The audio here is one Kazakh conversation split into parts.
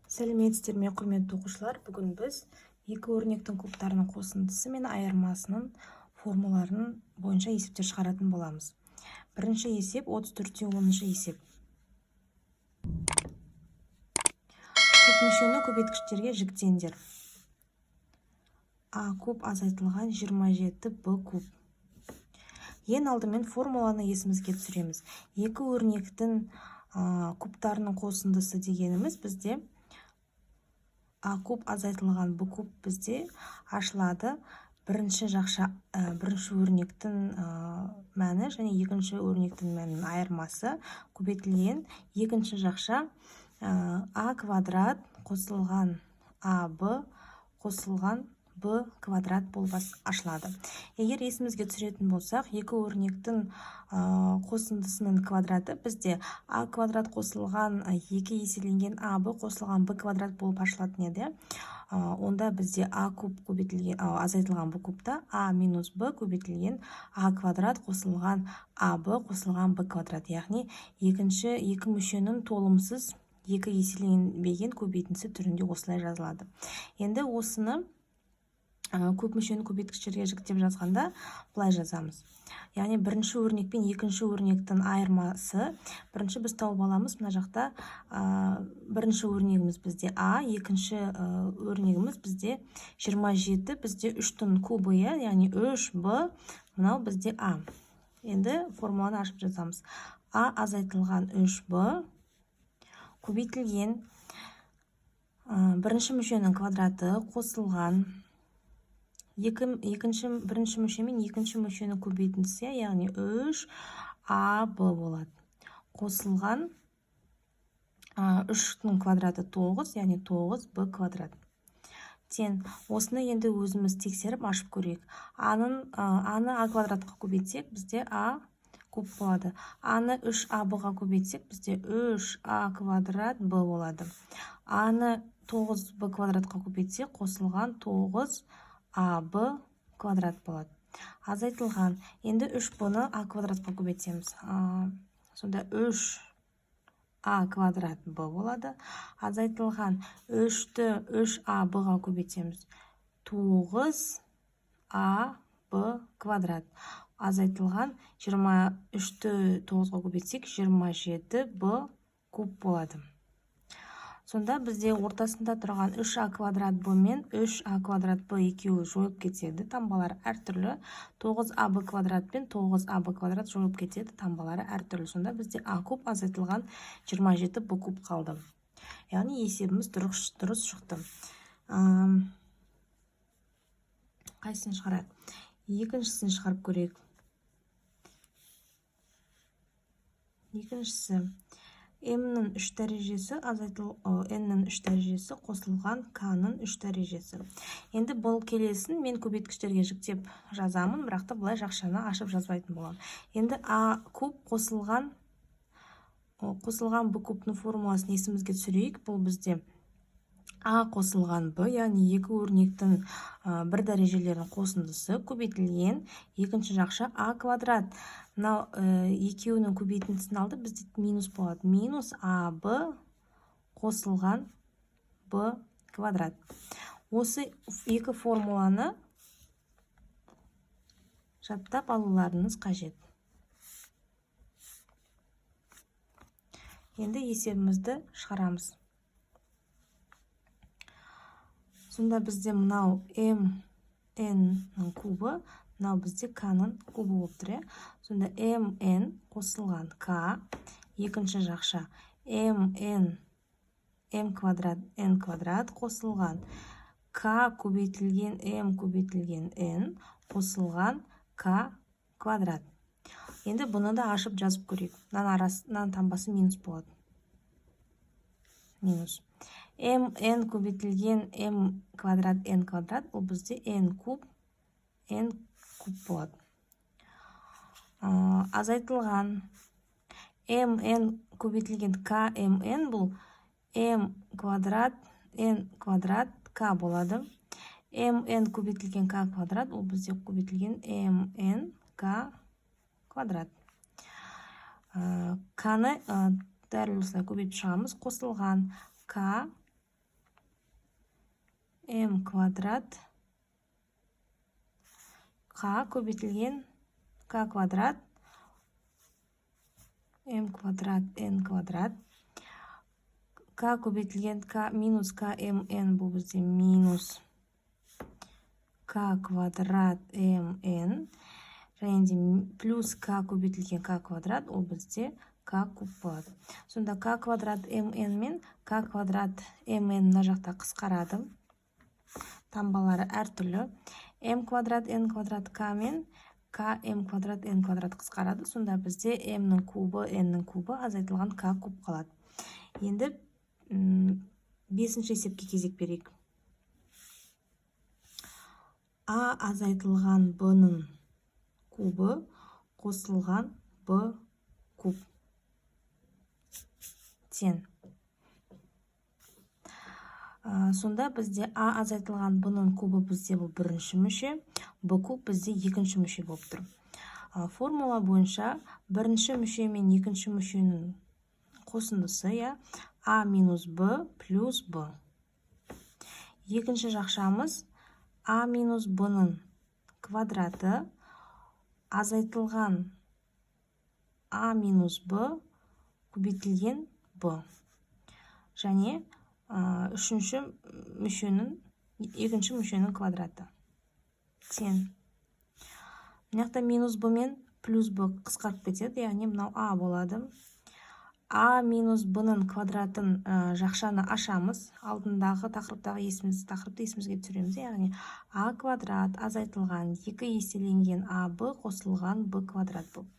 Сәлеметсіздер ме, құрметті оқушылар. Бүгін біз екі өрнектің кубтарының қосындысы мен айырмасының формулаларын бойынша есептер шығаратын боламыз. Бірінші есеп 34-те 10-шы есеп. Куб мүшені көбейткіштерге жіктеңдер. А куб азайтылған 27 Б куб. Ең алдымен формуланы есімізге түсіреміз. Екі өрнектің кубтарының қосындысы дегеніміз бізде А куб азайтылған Б куб бізде ашылады. Бірінші өрнектің мәні және екінші өрнектің мәнінің айырмасы көбейтілген. Екінші жақша А квадрат қосылған АБ қосылған Б квадрат болып ашылады. Егер есімізге түсіретін болсақ, екі өрнектің қосындысының квадраты бізде А квадрат қосылған 2 еселенген АБ қосылған Б квадрат болып ашылатын еді. Онда бізде А куб көбейтілген азайтылған Б кубта А минус Б көбейтілген А квадрат қосылған АБ қосылған Б квадрат. Яғни екі мүшенің толымсыз екі еселенбеген көбейтіндісі түрінде осылай жазылады. Енді осыны көп мүшені көбейткіштерге жіктеп жазғанда былай жазамыз. Яғни бірінші өрнек пен екінші өрнектің айырмасы. Бірінші біз тауып аламыз. Мына жақта бірінші өрнегіміз бізде А, екінші өрнегіміз бізде 27, бізде 3-тің кубы, яғни 3Б, мынау бізде А. Енді формуланы ашып жазамыз. А азайтылған 3Б көбейтілген бірінші мүшенің квадраты қосылған бірінші мүше мен екінші мүшені көбейтіндісі, яғни 3АБ болады. Қосылған 3-тің квадраты 9, яғни 9Б квадрат. Осыны енді өзіміз тексеріп ашып көрейік. Аны А квадратқа көбейтсек, бізде А куб болады. Аны 3АБ-ға көбейтсек, бізде 3А квадрат Б болады. Аны 9Б квадратқа көбейтсек, қосылған 9АБ квадрат болады. Азайтылған. Енді 3Б-ны А квадратқа көбейтеміз. Сонда 3А квадрат Б болады. Азайтылған 3-ті 3АБ-ға көбейтеміз. 9АБ квадрат. Азайтылған 23-ті 9-ға көбейтсек, 27Б куб болады. Сонда бізде ортасында тұрған 3А квадрат Б мен 3А квадрат Б екеуі жойып кетеді. Таңбалары әртүрлі. 9АБ квадрат пен 9АБ квадрат жойып кетеді. Таңбалары әртүрлі. Сонда бізде А куб азайтылған 27 Б куб қалды. Яғни есебіміз дұрыс шықты. Қайсысын шығарайық? Екіншісін шығарып көрейік. Екіншісі М-нің 3 дәрежесі N-нің 3 дәрежесі қосылған К-нің 3 дәрежесі. Енді бұл келесін мен көбейткіштерге жіктеп жазамын, бірақ та бұлай жақшаны ашып жазбайтын боламын. Енді А куб қосылған Б кубтың формуласын есімізге түсірейік. Бұл бізде А қосылған Б, яғни екі өрнектің бір дәрежелерінің қосындысы көбейтілген. Екінші жақша А квадрат. Мынау екеуінің көбейтіндісін алды, бізде минус болады. Минус АБ қосылған Б квадрат. Осы екі формуланы жаттап алуларыңыз қажет. Енді есебімізді шығарамыз. Сонда бізде мынау N-нің кубы, мынау бізде К-нің кубы болып тұр. Сонда MN қосылған К, екінші жақша M квадрат N квадрат қосылған К көбейтілген M көбейтілген N қосылған К квадрат. Енді бұны да ашып жазып көрейік. Мынаның таңбасы минус болады. Минус. MN көбейтілген M квадрат N квадрат, ол бізде N куб болады. Азайтылған MN көбейтілген KMN бұл M квадрат N квадрат К болады. MN көбейтілген К квадрат, ол бізде көбейтілген MN К квадрат. К-ны дәл осылай көбейтіп шығамыз. Қосылған К м квадрат к көбейтілген к квадрат м квадрат н квадрат к көбейтілген к минус кмн бұл бізде минус к квадрат мн және де плюс к көбейтілген к квадрат ол бізде к куб болады. Сонда к квадрат мн мен к квадрат мн мына жақта қысқарады. Таңбалары әртүрлі. м квадрат н квадрат к мен к м квадрат н квадрат қысқарады. Сонда бізде м-нің кубы, n-нің кубы азайтылған к куб қалады. Енді 5-ші есепке кезек берейік. А азайтылған b-нің кубы қосылған b куб тең. Сонда бізде А азайтылған b-нің кубы бізде бұл бірінші мүше, b куб бізде екінші мүше болып тұр. Формула бойынша бірінші мүше мен екінші мүшенің қосындысы, А минус b плюс b. Екінші жақшамыз А минус b-нің квадраты азайтылған А минус b көбейтілген b. Және үшінші мүшенің, екінші мүшенің квадраты тең. Мынақта минус b мен плюс b қысқарып кетеді, яғни мынау А болады. А минус b-нің квадратын жақшаны ашамыз. Алдындағы тақырыпты есімізге түсіреміз, яғни А квадрат азайтылған 2 еселенген АБ қосылған b квадрат бұл.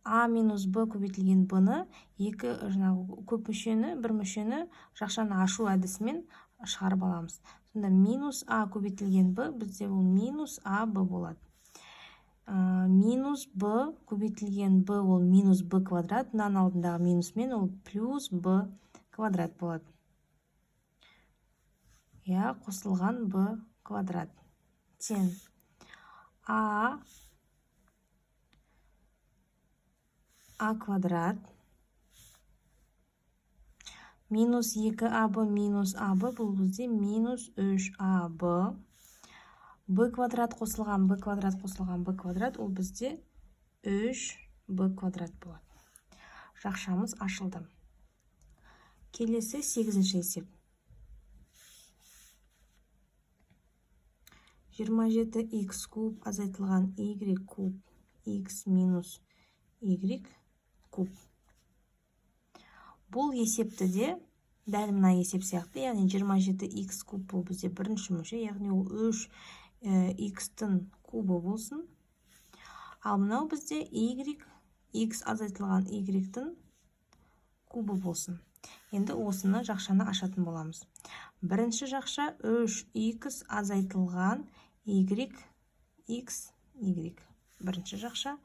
А минус b көбейтілген b-ны көп мүшені, бір мүшені жақшаны ашу әдісімен шығарып аламыз. Сонда минус А көбейтілген b бізде ол минус АБ болады. Минус b көбейтілген b ол минус b квадрат, мынаның алдындағы минусмен ол плюс b квадрат болады. Қосылған b квадрат тең. А квадрат минус 2АБ минус АБ бұл бізде минус 3АБ. b квадрат қосылған b квадрат ол бізде 3b квадрат болады. Жақшамыз ашылды. Келесі 8-ші есеп. 27х куб азайтылған y куб x минус y куб. Бұл есепті де дәл мына есеп сияқты, яғни 27х куб бұл бізде бірінші мүше, яғни ол 3х-тің кубы болсын. Ал мынау бізде x азайтылған y-тің кубы болсын. Енді осыны жақшаны ашатын боламыз. Бірінші жақша 3х азайтылған x, y. Бірінші жақша.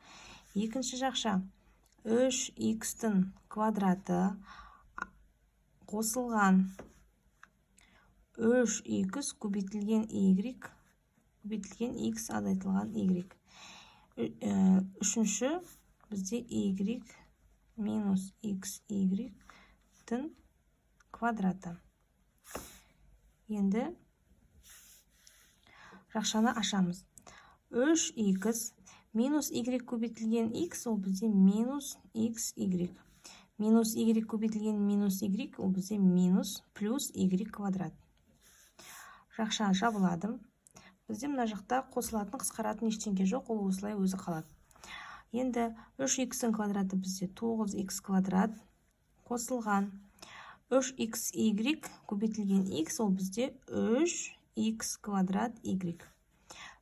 Екінші жақша 3х-тің квадраты қосылған 3х көбейтілген y көбейтілген x азайтылған y. Үшінші бізде y минус xy-тің квадраты. Енді жақшаны ашамыз. 3х минус y көбейтілген x ол бізде минус xy. Минус y көбейтілген минус y ол бізде минус плюс y квадрат. Жақша жабылады. Бізде мына жақта қосылатын, қысқаратын ештеңе жоқ, ол осылай өзі қалады. Енді 3х-тің квадраты бізде 9х квадрат қосылған 3xy көбейтілген x ол бізде 3х квадрат y.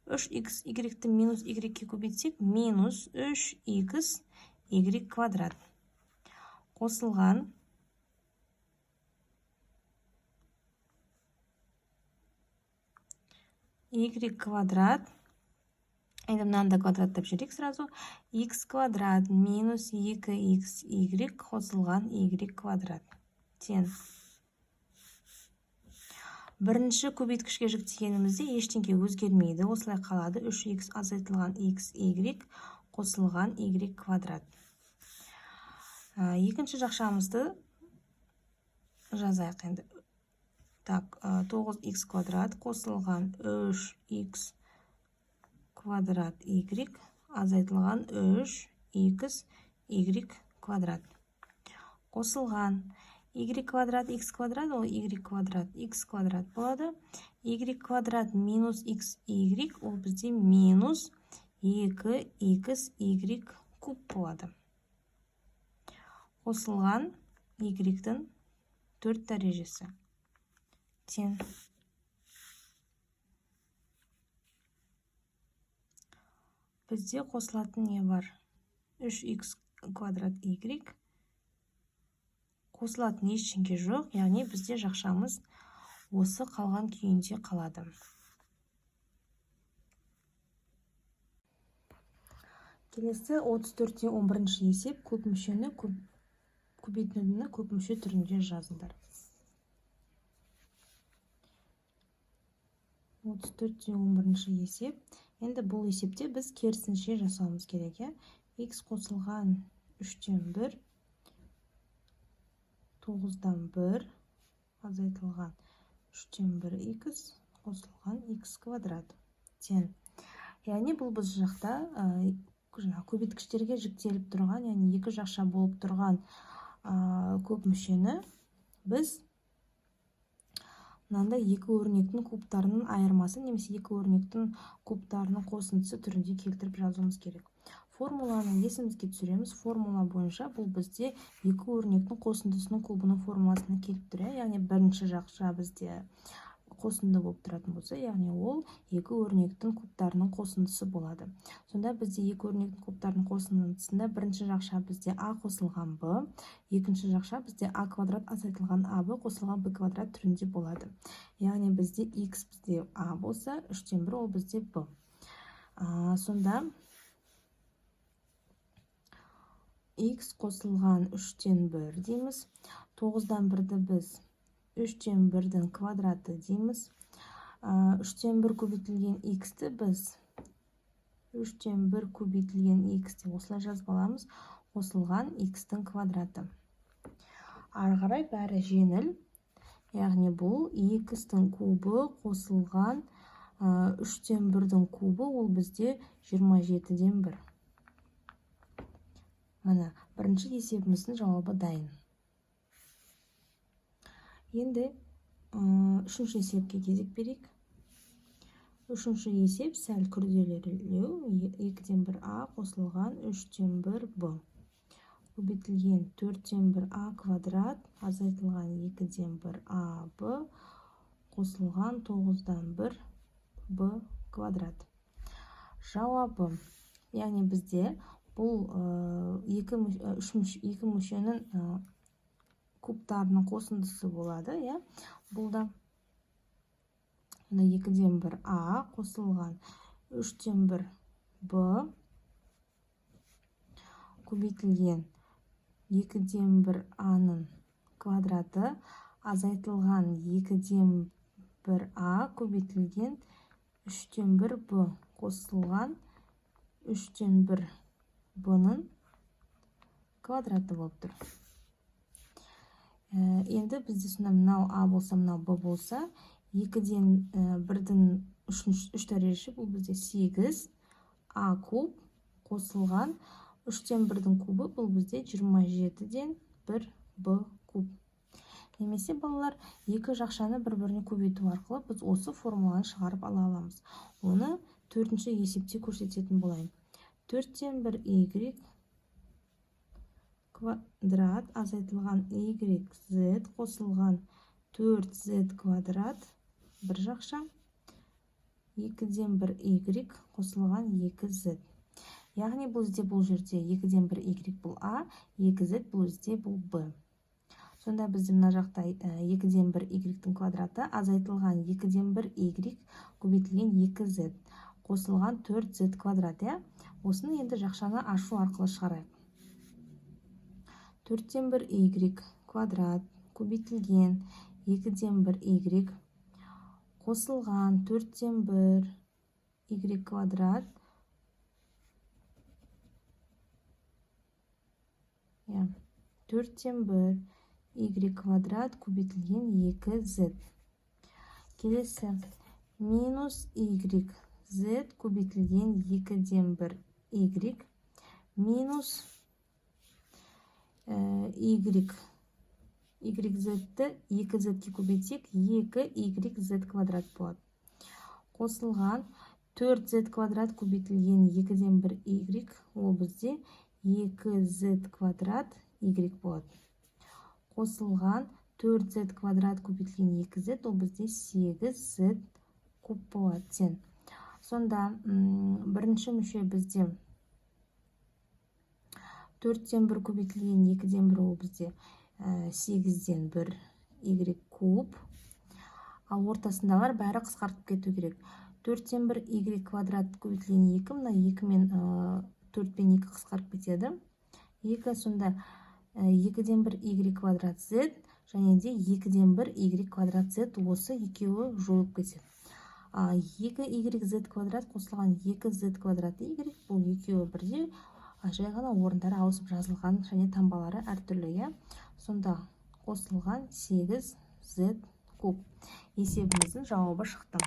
3xy-ті минус y-ке көбейтсек, минус 3xy квадрат. Қосылған y квадрат. Енді мынанда квадраттап жүрек сразу. X квадрат минус 2xy қосылған y квадрат. Тең. Бірінші көбейткішке жүктегенімізде ештеңе өзгермейді. Осылай қалады. 3х азайтылған xy қосылған y квадрат. Екінші жақшамызды жазайық енді. Так, 9х квадрат қосылған 3х квадрат y азайтылған 3x y квадрат. Қосылған y квадрат x квадрат, ол y квадрат x квадрат болады. Y квадрат минус xy, ол бізде минус 2x y куб болады. Қосылған y-тің 4 дәрежесі. Тең. Бізде қосылатын не бар? 3х квадрат y. Қосылатын ештеңе жоқ, яғни бізде жақшамыз осы қалған күйінде қалады. Келесі 34-те 11-ші есеп көп мүшені көбейтіндіні көп мүше түрінде жазыңдар. 34-те 11-ші есеп. Енді бұл есепте біз керісінше жасауымыз керек. X қосылған 3-тен 1, 9-дан 1, азайтылған 3-тен 1 x қосылған x квадрат. Тең. Яғни бұл біз жақта көбейткіштерге жіктеліп тұрған, яғни екі жақша болып тұрған көп мүшені біз мынандай екі өрнектің кубтарының айырмасы немесе екі өрнектің кубтарының қосындысы түрінде келтіріп жазуымыз керек. Формуланы есімізге түсіреміз. Формула бойынша бұл бізде екі өрнектің қосындысының кубының формуласына келіп тұр. Яғни бірінші жақша бізде қосынды болып тұратын болса, яғни ол екі өрнектің кубтарының қосындысы болады. Сонда бізде екі өрнектің кубтарының қосындысында бірінші жақша бізде а қосылған б, екінші жақша бізде а квадрат азайтылған аб қосылған б квадрат түрінде болады. Яғни бізде x бізде а болса, 3-тен 1 ол бізде б. Сонда x қосылған 3-тен 1 дейміз. 9-дан 1-ді біз 3-тен 1-дің квадраты дейміз. 3-тен 1 көбейтілген x-ті біз 3-тен 1 көбейтілген x-ті осылай жазып аламыз. Қосылған x-тің квадраты. Ары қарай бәрі жеңіл. Яғни бұл 2-тің кубы қосылған 3-тен 1-дің кубы ол бізде 27-ден 1. Мына бірінші есебіміздің жауабы дайын. Енді үшінші есепке кезек берейік. Үшінші есеп сәл күрделірілеу. 2-ден 1 а қосылған 3-тен 1 б. Көбейтілген 4-тен 1 а квадрат азайтылған 2-ден 1 а б қосылған 9-дан 1 б квадрат. Жауабы. Яғни бізде бұл екі мүшенің кубтарының қосындысы болады. Бұл да 2-ден 1 а қосылған 3-тен 1 б көбейтілген 2-ден 1 а-ның квадраты азайтылған 2-ден 1 а көбейтілген 3-тен 1 б қосылған 3-тен 1 б-ның квадраты болып тұр. Енді бізде сонда мынау а болса, мынау б болса, 2-ден 1-дің 3 дәрежесі бұл бізде 8 а куб қосылған 3-тен 1-дің кубы бұл бізде 27-ден 1 б куб. Немесе балалар екі жақшаны бір-біріне көбейту арқылы біз осы формуланы шығарып ала аламыз. Оны 4-ші есепте көрсететін болайын. 4-тен 1 y квадрат азайтылған yz қосылған 4z квадрат бір жақша, 2-ден 1 y қосылған 2z. Яғни бұл жерде 2-ден 1 y бұл а, 2z бұл жерде бұл б. Сонда бізде мына жақта 2-ден 1 y-тің квадраты азайтылған 2-ден 1 y көбейтілген 2z қосылған 4z квадрат. Осыны енді жақшаны ашу арқылы шығарайық. 4-тен 1 y квадрат көбейтілген 2-ден 1 y қосылған 4-тен 1 y квадрат 4-тен 1 y квадрат көбейтілген 2z. Келесі минус y z көбейтілген 2-ден 1 y минус yz-ті 2z-ке көбейтсек 2yz квадрат болады. Қосылған 4z квадрат көбейтілген 2-ден 1 y ол бізде 2z квадрат y болады. Қосылған 4z квадрат көбейтілген 2z ол бізде 8z куб болады. Тен. Сонда бірінші мүше бізде 4-тен 1 көбейтілген 2-ден 1 ол бізде 8-ден 1 y куб. Ал ортасындағылар бәрі қысқартып кету керек. 4-тен 1 y квадрат көбейтілген 2, мына 2 мен 4 пен 2 қысқарып кетеді. 2 сонда 2-ден 1 y квадрат z және де 2-ден 1 y квадрат z осы екеуі жойылып кетеді. 2yz квадрат қосылған 2z квадрат y бұл екеуі бірдей, жай ғана орындары ауысып жазылған және таңбалары әртүрлі. Сонда қосылған 8z куб. Есебіміздің жауабы шықты.